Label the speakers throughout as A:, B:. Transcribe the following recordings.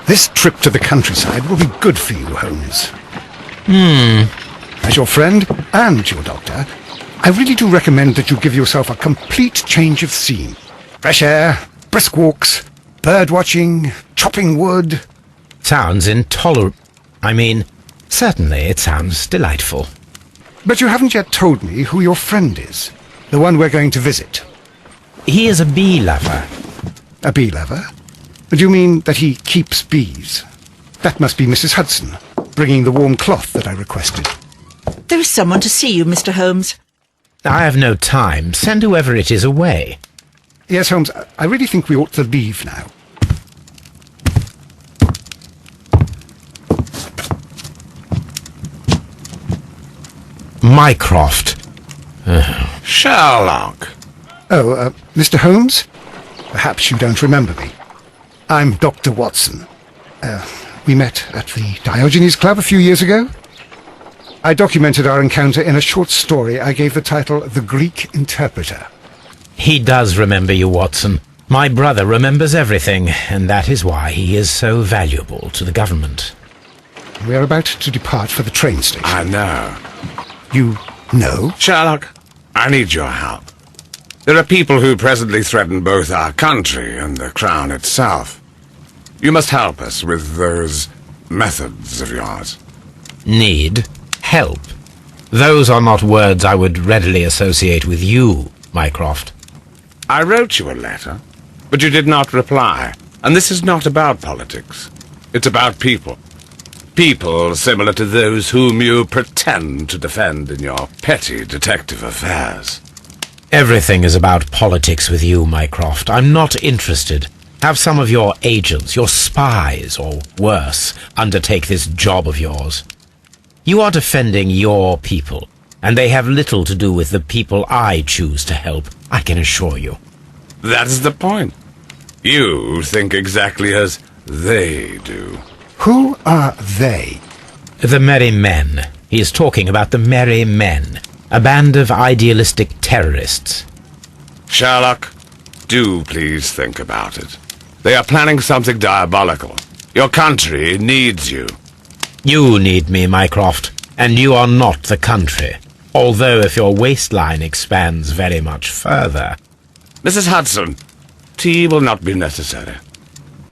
A: This trip to the countryside will be good for you, Holmes. As your friend and your doctor, I really do recommend that you give yourself a complete change of scene. Fresh air, brisk walks, bird watching, chopping wood.
B: Sounds intolerable. Certainly it sounds delightful.
A: But you haven't yet told me who your friend is, the one we're going to visit.
B: He is a bee lover.
A: A bee lover? Do you mean that he keeps bees? That must be Mrs. Hudson, bringing the warm cloth that I requested.
C: There is someone to see you, Mr. Holmes.
B: I have no time. Send whoever it is away.
A: Yes, Holmes, I really think we ought to leave now.
B: Mycroft.
D: Sherlock.
A: Oh, Mr. Holmes? Perhaps you don't remember me. I'm Dr. Watson. We met at the Diogenes Club a few years ago. I documented our encounter in a short story I gave the title The Greek Interpreter.
B: He does remember you, Watson. My brother remembers everything, and that is why he is so valuable to the government.
A: We are about to depart for the train station.
D: I know.
A: You know?
D: Sherlock, I need your help. There are people who presently threaten both our country and the Crown itself. You must help us with those methods of yours.
B: Need? Help? Those are not words I would readily associate with you, Mycroft.
D: I wrote you a letter, but you did not reply. And this is not about politics. It's about people. People similar to those whom you pretend to defend in your petty detective affairs.
B: Everything is about politics with you, Mycroft. I'm not interested. Have some of your agents, your spies, or worse, undertake this job of yours. You are defending your people, and they have little to do with the people I choose to help, I can assure you.
D: That's the point. You think exactly as they do.
A: Who are they?
B: The Merry Men. He is talking about the Merry Men, a band of idealistic terrorists.
D: Sherlock, do please think about it. They are planning something diabolical. Your country needs you.
B: You need me, Mycroft, and you are not the country, although if your waistline expands very much further.
D: Mrs. Hudson, tea will not be necessary.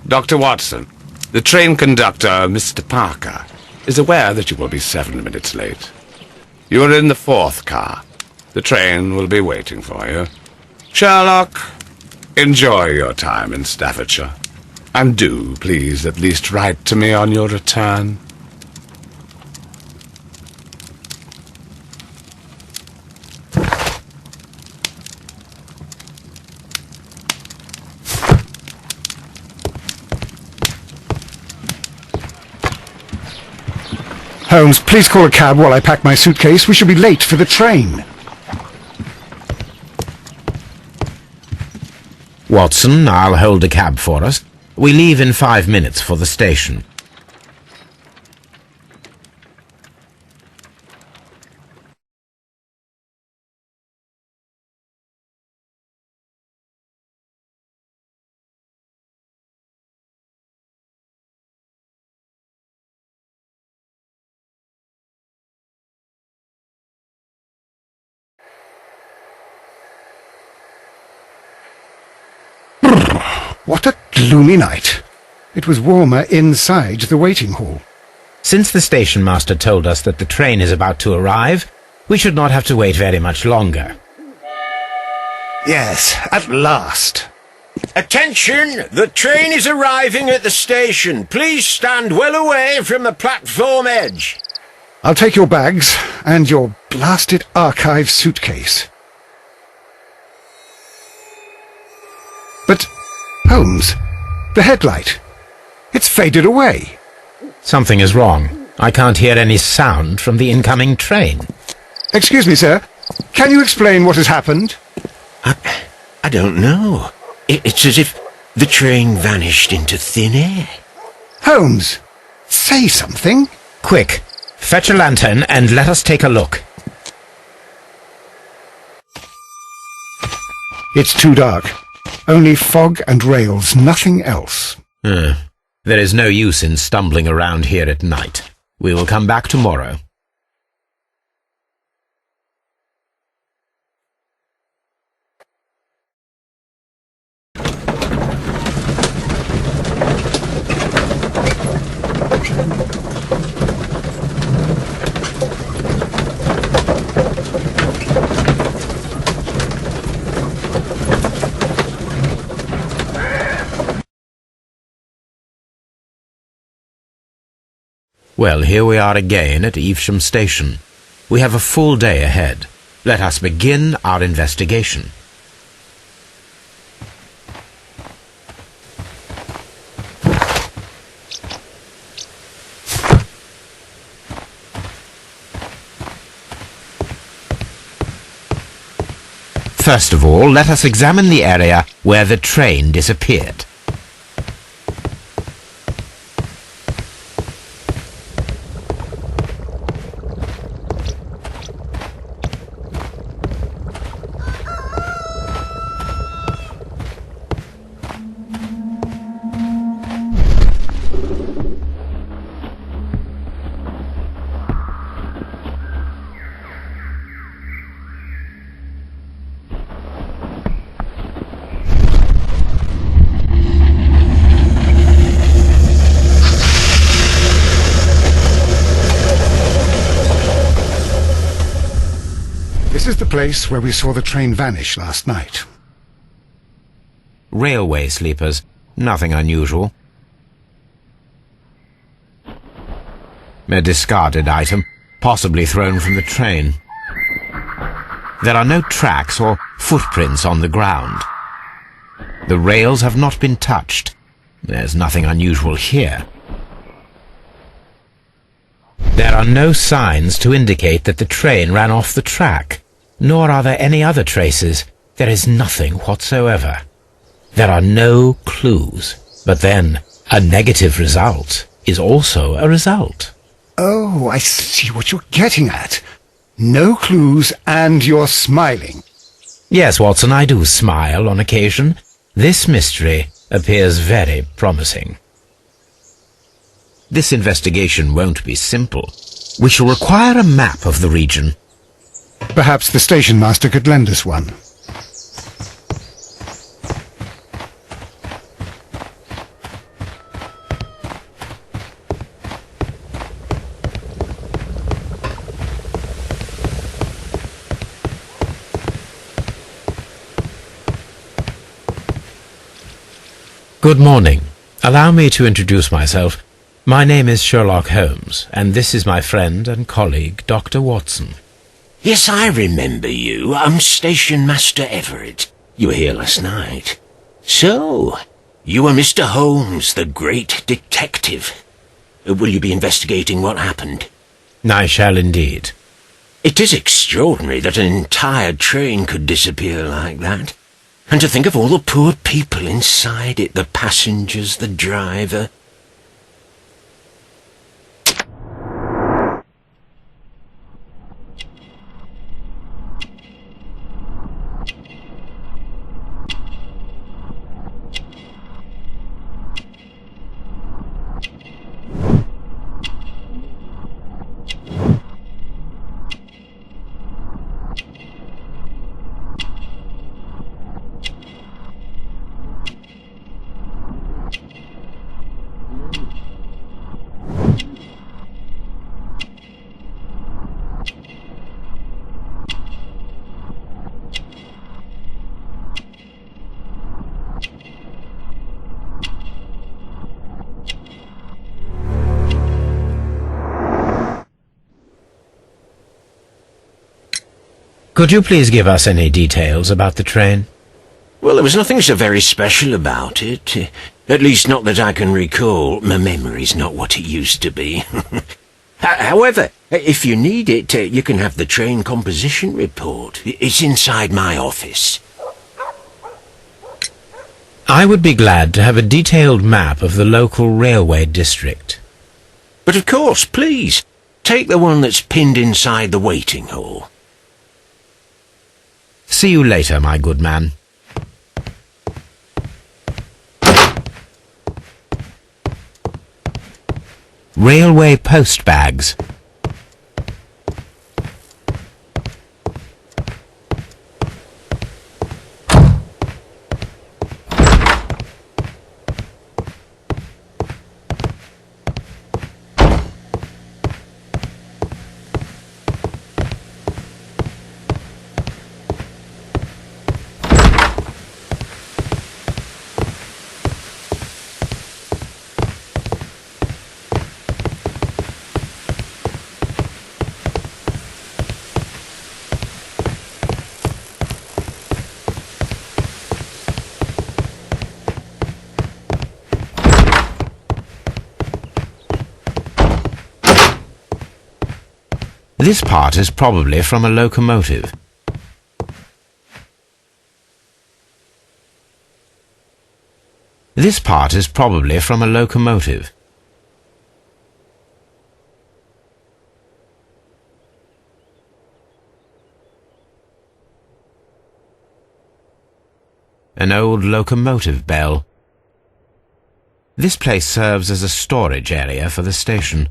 D: Dr. Watson, the train conductor, Mr. Parker, is aware that you will be 7 minutes late. You are in the 4th car. The train will be waiting for you. Sherlock, enjoy your time in Staffordshire. And do, please, at least write to me on your return.
A: Holmes, please call a cab while I pack my suitcase. We shall be late for the train.
B: Watson, I'll hold a cab for us. We leave in 5 minutes for the station.
A: What a gloomy night. It was warmer inside the waiting hall.
B: Since the station master told us that the train is about to arrive, we should not have to wait very much longer.
A: Yes, at last.
E: Attention! The train is arriving at the station. Please stand well away from the platform edge.
A: I'll take your bags and your blasted archive suitcase. But, Holmes, the headlight. It's faded away.
B: Something is wrong. I can't hear any sound from the incoming train.
A: Excuse me, sir. Can you explain what has happened?
E: I don't know. It's as if the train vanished into thin air.
A: Holmes, say something.
B: Quick, fetch a lantern and let us take a look.
A: It's too dark. Only fog and rails, nothing else.
B: There is no use in stumbling around here at night. We will come back tomorrow. Well, here we are again at Evesham Station. We have a full day ahead. Let us begin our investigation. First of all, let us examine the area where the train disappeared.
A: This is the place where we saw the train vanish last night.
B: Railway sleepers. Nothing unusual. A discarded item, possibly thrown from the train. There are no tracks or footprints on the ground. The rails have not been touched. There's nothing unusual here. There are no signs to indicate that the train ran off the track, nor are there any other traces. There is nothing whatsoever. There are no clues. But then, a negative result is also a result.
A: Oh, I see what you're getting at. No clues, and you're smiling.
B: Yes, Watson, I do smile on occasion. This mystery appears very promising. This investigation won't be simple. We shall require a map of the region.
A: Perhaps the station master could lend us one.
B: Good morning. Allow me to introduce myself. My name is Sherlock Holmes, and this is my friend and colleague, Dr. Watson.
E: Yes, I remember you. I'm Station Master Everett. You were here last night. So, you are Mr. Holmes, the great detective. Will you be investigating what happened?
B: I shall indeed.
E: It is extraordinary that an entire train could disappear like that. And to think of all the poor people inside it, the passengers, the driver.
B: Could you please give us any details about the train?
E: Well, there was nothing so very special about it. At least not that I can recall. My memory's not what it used to be. However, if you need it, you can have the train composition report. It's inside my office.
B: I would be glad to have a detailed map of the local railway district.
E: But of course, please, take the one that's pinned inside the waiting hall.
B: See you later, my good man. Railway post bags. This part is probably from a locomotive. This part is probably from a locomotive. An old locomotive bell. This place serves as a storage area for the station.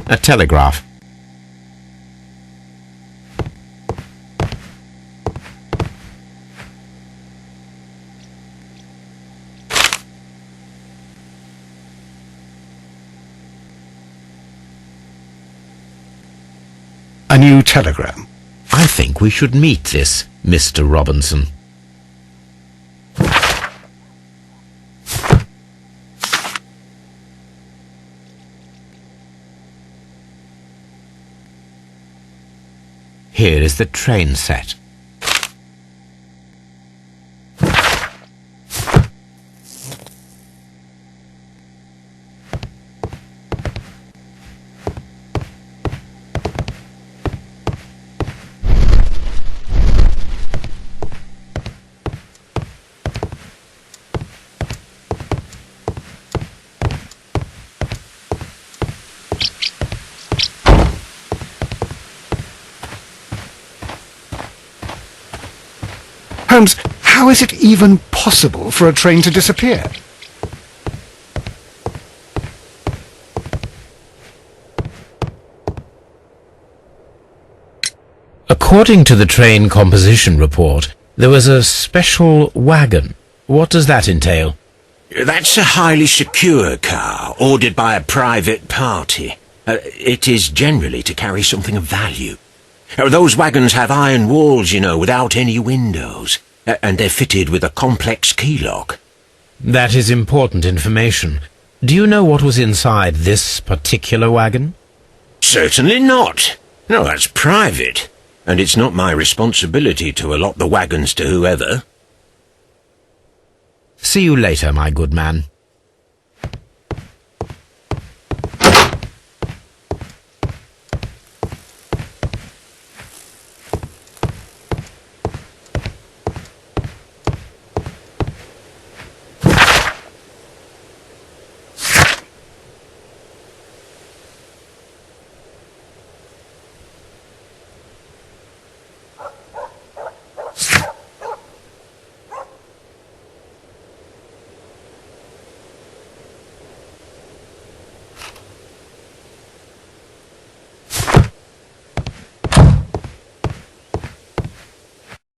B: A telegraph.
A: A new telegram.
B: I think we should meet this Mr. Robinson. Here is the train set.
A: Holmes, how is it even possible for a train to disappear?
B: According to the train composition report, there was a special wagon. What does that entail?
E: That's a highly secure car, ordered by a private party. It is generally to carry something of value. Those wagons have iron walls, you know, without any windows, and they're fitted with a complex key lock.
B: That is important information. Do you know what was inside this particular wagon?
E: Certainly not. No, that's private, and it's not my responsibility to allot the wagons to whoever.
B: See you later, my good man.